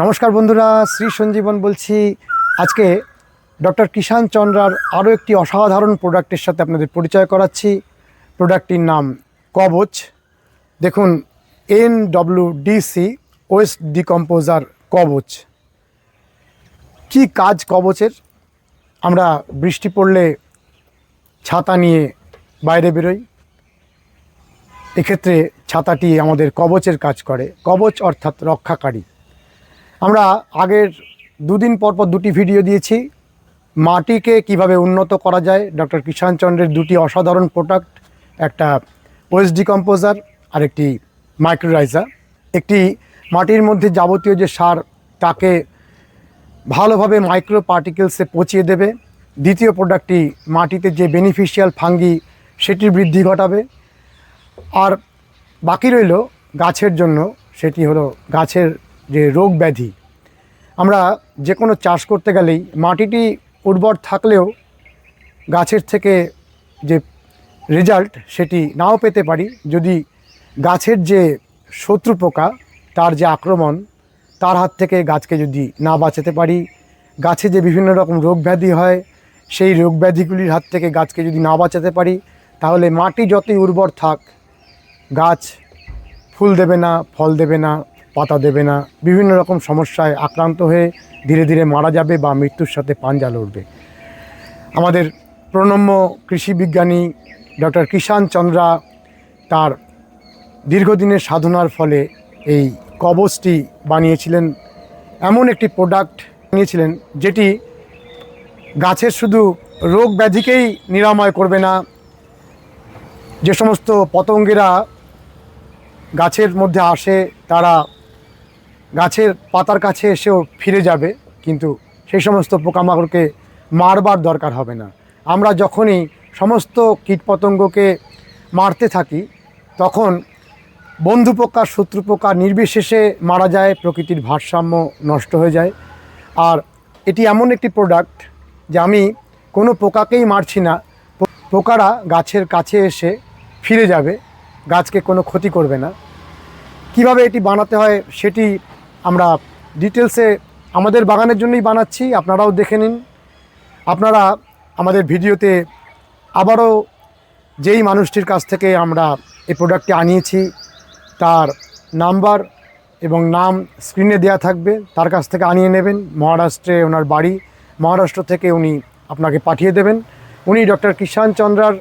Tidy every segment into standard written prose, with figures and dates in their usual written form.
নমস্কার বন্ধুরা, শ্রী সঞ্জীবন বলছি। আজকে ডক্টর কিষাণ চন্দ্রার আরও একটি অসাধারণ প্রোডাক্টের সাথে আপনাদের পরিচয় করাচ্ছি। প্রোডাক্টটির নাম কবচ। দেখুন, NWDC ওয়েস্ট ডিকম্পোজার কবচ। কি কাজ কবচের? আমরা বৃষ্টি পড়লে ছাতা নিয়ে বাইরে বেরোই, এক্ষেত্রে ছাতাটি আমাদের কবচের কাজ করে। কবচ অর্থাৎ রক্ষাকারী। আমরা আগের দুদিন পর দুটি ভিডিও দিয়েছি মাটিকে কিভাবে উন্নত করা যায়। ডক্টর কিষাণ চন্দ্রের দুটি অসাধারণ প্রোডাক্ট, একটা ওয়েস্ট ডিকম্পোজার আর একটি মাইক্রোরাইজা। একটি মাটির মধ্যে যাবতীয় যে সার তাকে ভালোভাবে মাইক্রো পার্টিকেলসে পচিয়ে দেবে। দ্বিতীয় প্রোডাক্টটি মাটিতে যে বেনিফিশিয়াল ফাঙ্গি সেটির বৃদ্ধি ঘটাবে। আর বাকি রইল গাছের জন্য, সেটি হলো গাছের যে রোগ ব্যাধি। আমরা যে কোনো চাষ করতে গেলেই মাটিটি উর্বর থাকলেও গাছের থেকে যে রেজাল্ট সেটি নাও পেতে পারি যদি গাছের যে শত্রু পোকা তার যে আক্রমণ তার হাত থেকে গাছকে যদি না বাঁচাতে পারি। গাছে যে বিভিন্ন রকম রোগ ব্যাধি হয় সেই রোগ ব্যাধিগুলির হাত থেকে গাছকে যদি না বাঁচাতে পারি, তাহলে মাটি যতই উর্বর থাক গাছ ফুল দেবে না, ফল দেবে না, পাতা দেবে না, বিভিন্ন রকম সমস্যায় আক্রান্ত হয়ে ধীরে ধীরে মারা যাবে বা মৃত্যুর সাথে পাঞ্জা লড়বে। আমাদের প্রণম্য কৃষি বিজ্ঞানী ডক্টর কিষাণ চন্দ্রা তার দীর্ঘদিনের সাধনার ফলে এই কবচটি বানিয়েছিলেন। এমন একটি প্রোডাক্ট বানিয়েছিলেন যেটি গাছের শুধু রোগ ব্যাধিকেই নিরাময় করবে না, যে সমস্ত পতঙ্গেরা গাছের মধ্যে আসে তারা গাছের পাতার কাছে এসেও ফিরে যাবে, কিন্তু সেই সমস্ত পোকামাকড়কে মারবার দরকার হবে না। আমরা যখনই সমস্ত কীটপতঙ্গকে মারতে থাকি তখন বন্ধু পোকা শত্রু পোকা নির্বিশেষে মারা যায়, প্রকৃতির ভারসাম্য নষ্ট হয়ে যায়। আর এটি এমন একটি প্রোডাক্ট যে আমি কোনো পোকাকেই মারছি না, পোকারা গাছের কাছে এসে ফিরে যাবে, গাছকে কোনো ক্ষতি করবে না। কিভাবে এটি বানাতে হয় সেটি আমরা ডিটেলসে আমাদের বাগানের জন্যই বানাচ্ছি, আপনারাও দেখে নিন। আপনারা আমাদের ভিডিওতে আবারও যেই মানুষটির কাছ থেকে আমরা এই প্রোডাক্টটি আনিয়েছি তার নাম্বার এবং নাম স্ক্রিনে দেওয়া থাকবে, তার কাছ থেকে আনিয়ে নেবেন। মহারাষ্ট্রে ওনার বাড়ি, মহারাষ্ট্র থেকে উনি আপনাকে পাঠিয়ে দেবেন। উনি ডক্টর কিষাণ চন্দ্রার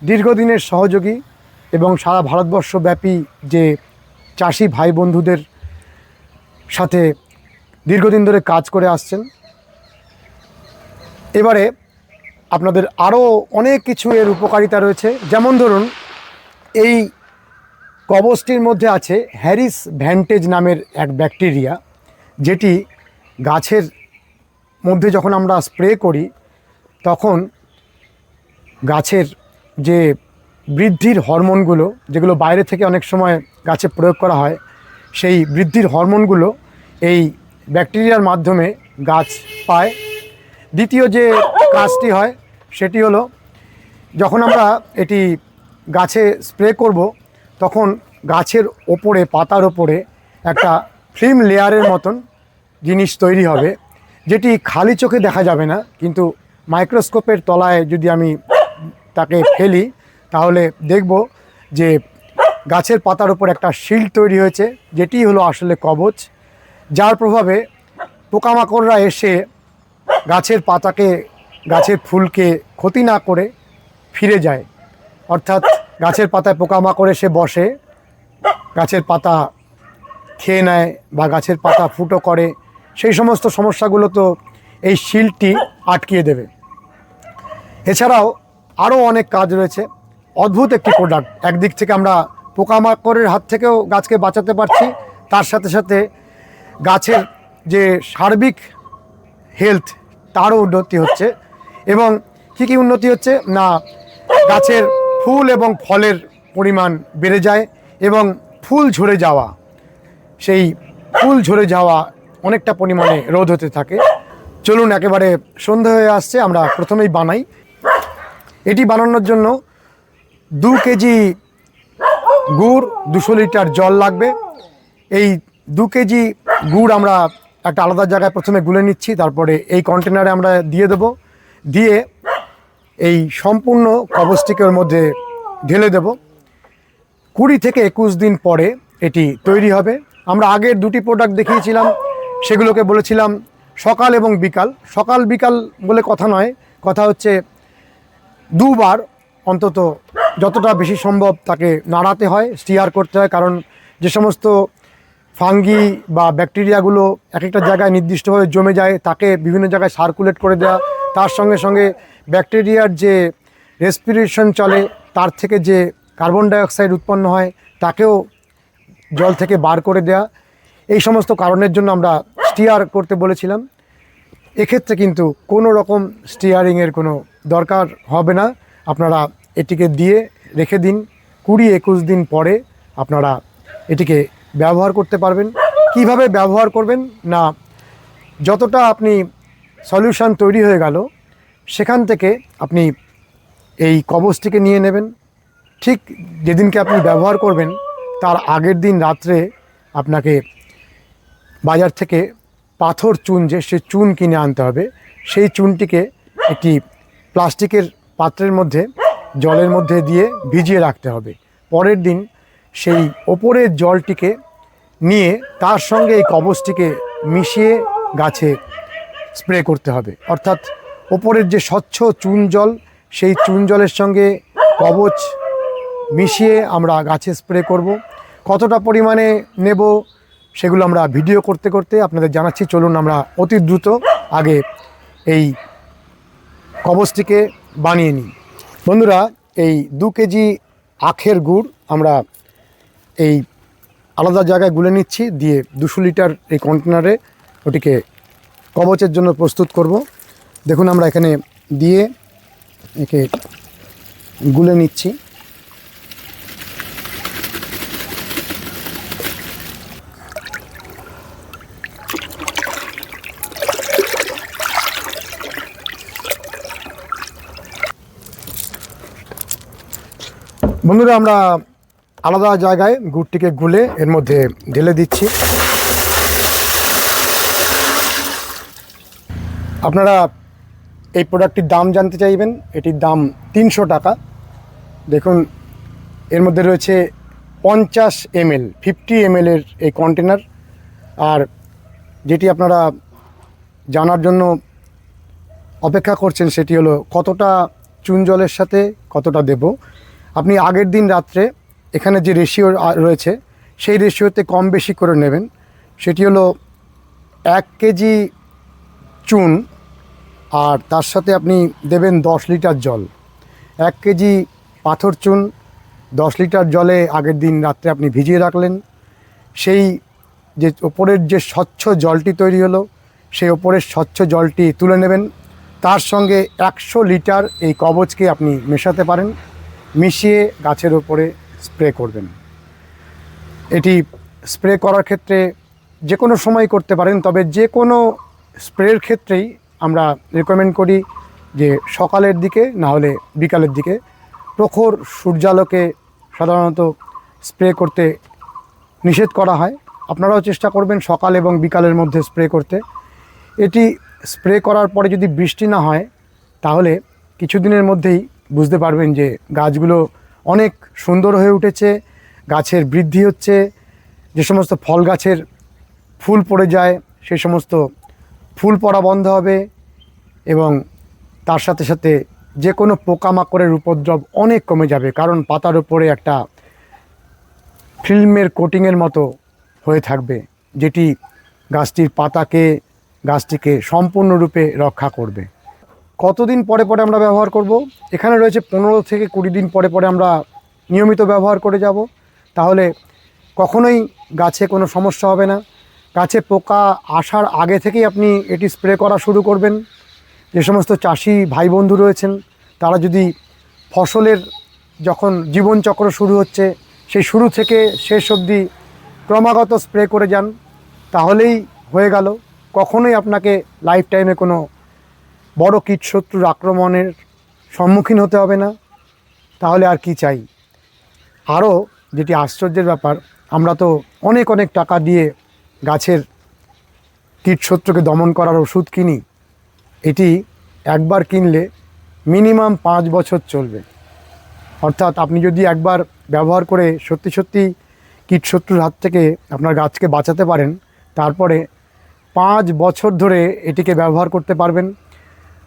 দীর্ঘদিনের সহযোগী এবং সারা ভারতবর্ষব্যাপী যে চাষি ভাই বন্ধুদের সাথে দীর্ঘদিন ধরে কাজ করে আসছেন। এবারে আপনাদের আরও অনেক কিছু এর উপকারিতা রয়েছে। যেমন ধরুন, এই কবচটির মধ্যে আছে হ্যারিস ভ্যান্টেজ নামের এক ব্যাকটেরিয়া, যেটি গাছের মধ্যে যখন আমরা স্প্রে করি তখন গাছের যে বৃদ্ধির হরমোনগুলো, যেগুলো বাইরে থেকে অনেক সময় গাছে প্রয়োগ করা হয়, সেই বৃদ্ধির হরমোনগুলো এই ব্যাকটেরিয়ার মাধ্যমে গাছ পায়। দ্বিতীয় যে কাজটি হয় সেটি হলো, যখন আমরা এটি গাছে স্প্রে করব তখন গাছের ওপরে, পাতার ওপরে একটা ফিল্ম লেয়ারের মতন জিনিস তৈরি হবে, যেটি খালি চোখে দেখা যাবে না, কিন্তু মাইক্রোস্কোপের তলায় যদি আমি তাকে ফেলি তাহলে দেখব যে গাছের পাতার উপর একটা শিল্ড তৈরি হয়েছে, যেটি হলো আসলে কবচ, যার প্রভাবে পোকামাকড়রা এসে গাছের পাতাকে, গাছের ফুলকে ক্ষতি না করে ফিরে যায়। অর্থাৎ গাছের পাতায় পোকামাকড় এসে বসে, গাছের পাতা খেয়ে নেয় বা গাছের পাতা ফুটো করে, সেই সমস্ত সমস্যাগুলো তো এই শিল্ডটি আটকিয়ে দেবে। এছাড়াও আরও অনেক কাজ রয়েছে। অদ্ভুত একটি প্রোডাক্ট। একদিক থেকে আমরা পোকামাকড়ের হাত থেকেও গাছকে বাঁচাতে পারছি, তার সাথে সাথে গাছের যে সার্বিক হেলথ তারও উন্নতি হচ্ছে। এবং কী কী উন্নতি হচ্ছে না, গাছের ফুল এবং ফলের পরিমাণ বেড়ে যায় এবং ফুল ঝরে যাওয়া, সেই ফুল ঝরে যাওয়া অনেকটা পরিমাণে রোধ হতে থাকে। চলুন, একেবারে সন্ধে হয়ে আসছে, আমরা প্রথমেই বানাই। এটি বানানোর জন্য 2 কেজি গুড়, 200 লিটার জল লাগবে। এই 2 কেজি গুড় আমরা একটা আলাদা জায়গায় প্রথমে গুলে নিচ্ছি, তারপরে এই কন্টেনারে আমরা দিয়ে দেব, দিয়ে এই সম্পূর্ণ কবচটিকে ওর মধ্যে ঢেলে দেব। 20 থেকে 21 দিন পরে এটি তৈরি হবে। আমরা আগের দুটি প্রোডাক্ট দেখিয়েছিলাম, সেগুলোকে বলেছিলাম সকাল এবং বিকাল। সকাল বিকাল বলে কথা নয়, কথা হচ্ছে দুবার অন্তত যতটা বেশি সম্ভব তাকে নাড়াতে হয়, স্টিয়ার করতে হয়। কারণ যে সমস্ত ফাঙ্গি বা ব্যাকটেরিয়াগুলো এক একটা জায়গায় নির্দিষ্টভাবে জমে যায়, তাকে বিভিন্ন জায়গায় সার্কুলেট করে দেওয়া, তার সঙ্গে সঙ্গে ব্যাকটেরিয়ার যে রেসপিরেশন চলে, তার থেকে যে কার্বন ডাইঅক্সাইড উৎপন্ন হয় তাকেও জল থেকে বার করে দেওয়া, এই সমস্ত কারণের জন্য আমরা স্টিয়ার করতে বলেছিলাম। এক্ষেত্রে কিন্তু কোনো রকম স্টিয়ারিংয়ের কোনো দরকার হবে না। আপনারা এটিকে দিয়ে রেখে দিন, 20-21 দিন পরে আপনারা এটিকে ব্যবহার করতে পারবেন। কিভাবে ব্যবহার করবেন না, যতটা আপনি সলিউশন তৈরি হয়ে গেল সেখান থেকে আপনি এই কবচটিকে নিয়ে নেবেন। ঠিক যেদিনকে আপনি ব্যবহার করবেন তার আগের দিন রাত্রে আপনাকে বাজার থেকে পাথর চুন, যে সে চুন কিনে আনতে হবে। সেই চুনটিকে একটি প্লাস্টিকের পাত্রের মধ্যে জলের মধ্যে দিয়ে ভিজিয়ে রাখতে হবে। পরের দিন সেই ওপরের জলটিকে নিয়ে তার সঙ্গে এই কবচটিকে মিশিয়ে গাছে স্প্রে করতে হবে। অর্থাৎ ওপরের যে স্বচ্ছ চুন জল, সেই চুন জলের সঙ্গে কবচ মিশিয়ে আমরা গাছে স্প্রে করব। কতটা পরিমাণে নেব সেগুলো আমরা ভিডিও করতে করতে আপনাদের জানাচ্ছি। চলুন আমরা অতি দ্রুত আগে এই কবচটিকে বানিয়ে নিই। বন্ধুরা, এই 2 কেজি আখের গুড় আমরা এই আলাদা জায়গায় গুলে নিচ্ছি, দিয়ে 200 লিটার এই কন্টেনারে ওটিকে কবচের জন্য প্রস্তুত করব। দেখুন আমরা এখানে দিয়ে একে গুলে নিচ্ছি। বন্ধুরা, আমরা আলাদা জায়গায় গুড়টিকে গুলে এর মধ্যে ঢেলে দিচ্ছি। আপনারা এই প্রোডাক্টটির দাম জানতে চাইবেন, এটির দাম 300 টাকা। দেখুন এর মধ্যে রয়েছে 50 ml 50 ml এর এই কন্টেনার। আর যেটি আপনারা জানার জন্য অপেক্ষা করছেন সেটি হলো কতটা চুন জলের সাথে কতটা দেব। আপনি আগের দিন রাত্রে এখানে যে রেশিও রয়েছে সেই রেশিওতে কম বেশি করে নেবেন। সেটি হলো 1 কেজি চুন, আর তার সাথে আপনি দেবেন 10 লিটার জল। 1 কেজি পাথর চুন 10 লিটার জলে আগের দিন রাত্রে আপনি ভিজিয়ে রাখলেন। সেই যে ওপরের যে স্বচ্ছ জলটি তৈরি হলো, সেই ওপরের স্বচ্ছ জলটি তুলে নেবেন। তার সঙ্গে 100 লিটার এই কবচকে আপনি মেশাতে পারেন, মিশিয়ে গাছের ওপরে স্প্রে করবেন। এটি স্প্রে করার ক্ষেত্রে যে কোনো সময় করতে পারেন, তবে যে কোনো স্প্রের ক্ষেত্রেই আমরা রেকমেন্ড করি যে সকালের দিকে না হলে বিকালের দিকে। প্রখর সূর্যালোকে সাধারণত স্প্রে করতে নিষেধ করা হয়। আপনারাও চেষ্টা করবেন সকাল এবং বিকালের মধ্যে স্প্রে করতে। এটি স্প্রে করার পরে যদি বৃষ্টি না হয় তাহলে কিছুদিনের মধ্যেই বুঝতে পারবেন যে গাছগুলো অনেক সুন্দর হয়ে উঠেছে, গাছের বৃদ্ধি হচ্ছে। যে সমস্ত ফল গাছের ফুল পড়ে যায় সেই সমস্ত ফুল পড়া বন্ধ হবে, এবং তার সাথে সাথে যে কোনো পোকামাকড়ের উপদ্রব অনেক কমে যাবে। কারণ পাতার উপরে একটা ফিল্মের কোটিংয়ের মতো হয়ে থাকবে, যেটি গাছটির পাতাকে, গাছটিকে সম্পূর্ণরূপে রক্ষা করবে। কতদিন পরে পরে আমরা ব্যবহার করব? এখানে রয়েছে 15 থেকে 20 দিন পরে পরে আমরা নিয়মিত ব্যবহার করে যাব। তাহলে কখনোই গাছে কোনো সমস্যা হবে না। গাছে পোকা আসার আগে থেকেই আপনি এটি স্প্রে করা শুরু করবেন। যে সমস্ত চাষি ভাই বন্ধু রয়েছেন তারা যদি ফসলের যখন জীবনচক্র শুরু হচ্ছে সেই শুরু থেকে শেষ অবধি ক্রমাগত স্প্রে করে যান, তাহলেই হয়ে গেল। কখনোই আপনাকে লাইফ টাইমে কোনো বড় কীটশত্রুর আক্রমণের সম্মুখীন হতে হবে না। তাহলে আর কি চাই? আরও যেটি আশ্চর্যের ব্যাপার, আমরা তো অনেক অনেক টাকা দিয়ে গাছের কীটশত্রুকে দমন করার ওষুধ কিনি, এটি একবার কিনলে মিনিমাম 5 বছর চলবে। অর্থাৎ আপনি যদি একবার ব্যবহার করে সত্যি সত্যি কীটশত্রুর হাত থেকে আপনার গাছকে বাঁচাতে পারেন, তারপরে 5 বছর ধরে এটিকে ব্যবহার করতে পারবেন।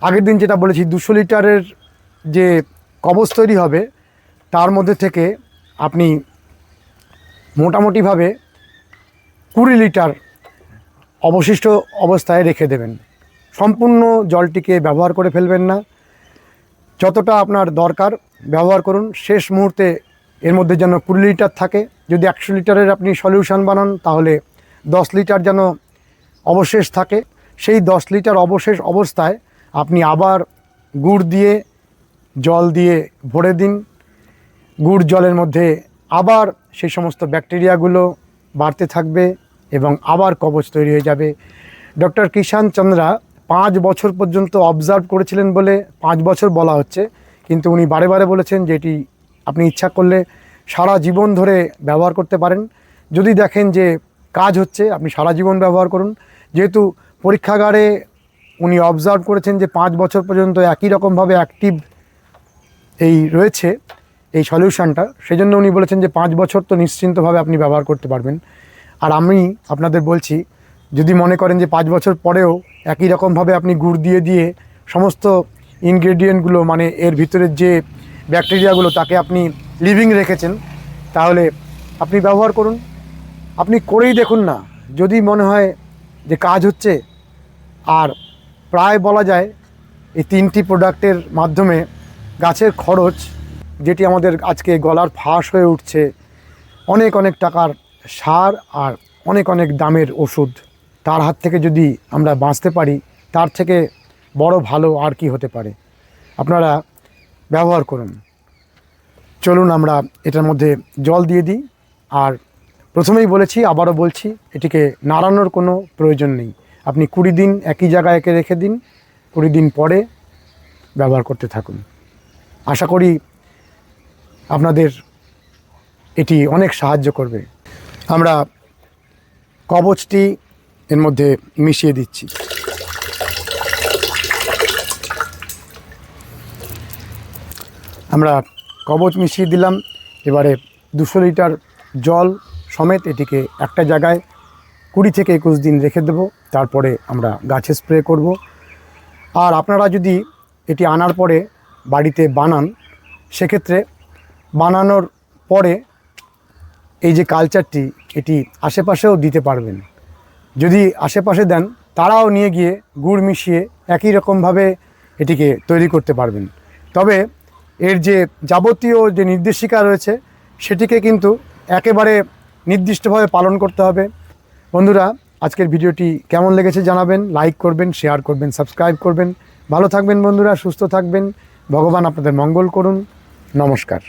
আগের দিন যেটা বলেছি 200 লিটারের যে কবচ তৈরি হবে, তার মধ্যে থেকে আপনি মোটামুটিভাবে 20 লিটার অবশিষ্ট অবস্থায় রেখে দেবেন। সম্পূর্ণ জলটিকে ব্যবহার করে ফেলবেন না, যতটা আপনার দরকার ব্যবহার করুন। শেষ মুহূর্তে এর মধ্যে যেন 20 লিটার থাকে। যদি 100 লিটারের আপনি সলিউশন বানান, তাহলে 10 লিটার যেন অবশেষ থাকে। সেই 10 লিটার অবশেষ অবস্থায় আপনি আবার গুড় দিয়ে জল দিয়ে ভরে দিন। গুড় জলের মধ্যে আবার সেই সমস্ত ব্যাকটেরিয়াগুলো বাড়তে থাকবে এবং আবার কবচ তৈরি হয়ে যাবে। ডক্টর কিষান চন্দ্রা 5 বছর পর্যন্ত অবজার্ভ করেছিলেন বলে 5 বছর বলা হচ্ছে, কিন্তু উনি বারে বারে বলেছেন যে এটি আপনি ইচ্ছা করলে সারা জীবন ধরে ব্যবহার করতে পারেন। যদি দেখেন যে কাজ হচ্ছে, আপনি সারা জীবন ব্যবহার করুন। যেহেতু পরীক্ষাগারে উনি অবজার্ভ করেছেন যে 5 বছর পর্যন্ত একই রকমভাবে অ্যাক্টিভ এই রয়েছে এই সলিউশনটা, সেজন্য উনি বলেছেন যে 5 বছর তো নিশ্চিন্তভাবে আপনি ব্যবহার করতে পারবেন। আর আমি আপনাদের বলছি, যদি মনে করেন যে 5 বছর পরেও একই রকমভাবে আপনি গুড় দিয়ে দিয়ে সমস্ত ইনগ্রেডিয়েন্টগুলো, মানে এর ভিতরের যে ব্যাকটেরিয়াগুলো, তাকে আপনি লিভিং রেখেছেন, তাহলে আপনি ব্যবহার করুন। আপনি করেই দেখুন না, যদি মনে হয় যে কাজ হচ্ছে। আর প্রায় বলা যায় এই 3টি প্রোডাক্টের মাধ্যমে গাছের খরচ, যেটি আমাদের আজকে গলার ফাঁস হয়ে উঠছে, অনেক অনেক টাকার সার আর অনেক অনেক দামের ওষুধ, তার হাত থেকে যদি আমরা বাঁচতে পারি, তার থেকে বড় ভালো আর কি হতে পারে। আপনারা ব্যবহার করুন। চলুন আমরা এটার মধ্যে জল দিয়ে দিই। আর প্রথমেই বলেছি, আবারও বলছি, এটিকে নাড়ানোর কোনো প্রয়োজন নেই। আপনি 20 দিন একই জায়গায় একে রেখে দিন, 20 দিন পরে ব্যবহার করতে থাকুন। আশা করি আপনাদের এটি অনেক সাহায্য করবে। আমরা কবচটি এর মধ্যে মিশিয়ে দিচ্ছি। আমরা কবচ মিশিয়ে দিলাম। এবারে 200 লিটার জল সমেত এটিকে একটা জায়গায় 20 থেকে 21 দিন রেখে দেব। তারপরে আমরা গাছে স্প্রে করব। আর আপনারা যদি এটি আনার পরে বাড়িতে বানান, সেক্ষেত্রে বানানোর পরে এই যে কালচারটি, এটি আশেপাশেও দিতে পারবেন। যদি আশেপাশে দেন, তারাও নিয়ে গিয়ে গুড় মিশিয়ে একই রকমভাবে এটিকে তৈরি করতে পারবেন। তবে এর যে যাবতীয় যে নির্দেশিকা রয়েছে, সেটিকে কিন্তু একেবারে নির্দিষ্টভাবে পালন করতে হবে। বন্ধুরা, আজকের ভিডিওটি কেমন লেগেছে জানাবেন, লাইক করবেন, শেয়ার করবেন, সাবস্ক্রাইব করবেন। ভালো থাকবেন বন্ধুরা, সুস্থ থাকবেন। ভগবান আপনাদের মঙ্গল করুন। নমস্কার।